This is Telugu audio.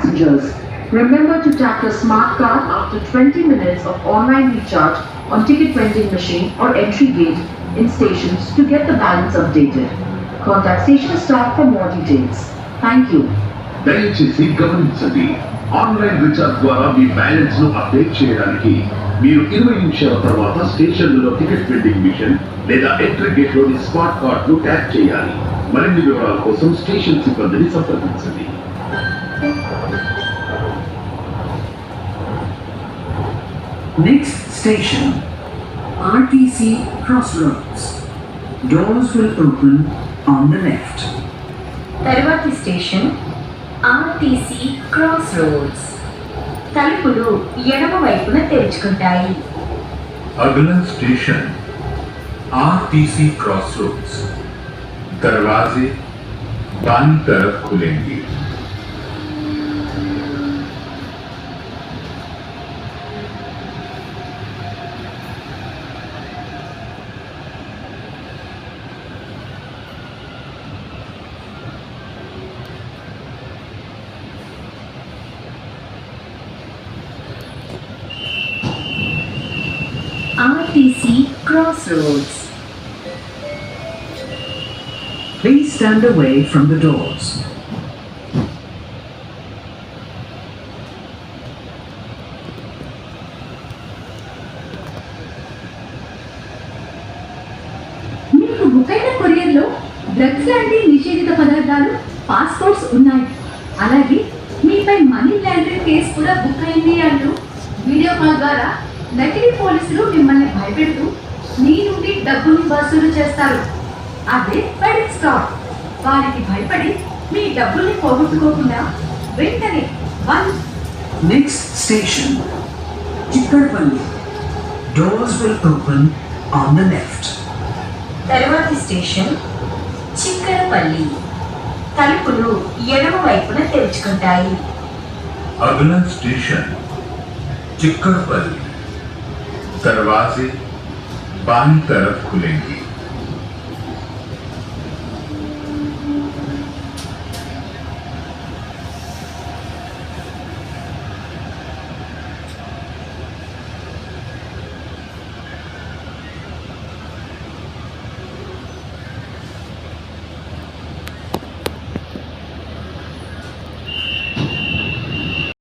passengers. Remember to tap your smart card after 20 minutes of online recharge on ticket vending machine or entry gate in stations to get the balance updated. Contact station staff for more details. Thank you. దయచేసి గమనించండి, ఆన్లైన్ రీఛార్జ్ ద్వారా మీ బ్యాలెన్స్ ను అప్డేట్ చేయడానికి మీరు 20 నిమిషాల తర్వాత స్టేషన్లలో టికెట్ వెండింగ్ మిషన్ లేదా ఎంట్రీ గేట్ లోని స్మార్ట్ కార్డ్ ను ట్యాప్ చేయాలి. మరిన్ని వివరాల కోసం స్టేషన్ సిబ్బందిని సంప్రదించండి. Next station, RTC Crossroads. Doors will open on the left. తర్వాతి స్టేషన్ ఆర్టీసీ క్రాస్ రోడ్స్. తలుపులు ఎడమ వైపున తెరుచుకుంటాయి. अगला स्टेशन आरटीसी क्रॉसरोड्स. दरवाजे बाईं तरफ खुलेंगे. RTC cross roads. Please stand away from the doors. మీకు బుకైన కొరియర్లో డ్రగ్స్ లాంటి నిషేధిత పదార్థాలు, పాస్పోర్ట్స్ ఉన్నాయి. అలాగే మీపై మనీ లాండరింగ్ కేసు కూడా బుక్ అయింది అంటూ వీడియో కాల్ ద్వారా నకిలీ పోలీసులు మిమ్మల్ని భయపెడుతూ మీ నుండి డబ్బును వసూలు చేస్తారు. అదే ఫెడెక్స్ ఫ్రాడ్. వారికి భయపడి మీ డబ్బుల్ని పోగొట్టుకోకుండా వెంటనే Next station, Chikkarpalli. Doors will open on the left. తర్వాతి స్టేషన్ చిక్కడపల్లి. తలుపులు ఎడమ వైపున తెరుచుకుంటాయి. अगला स्टेशन चिक्कड़पल्ली. दरवाजे बाईं तरफ खुलेंगे.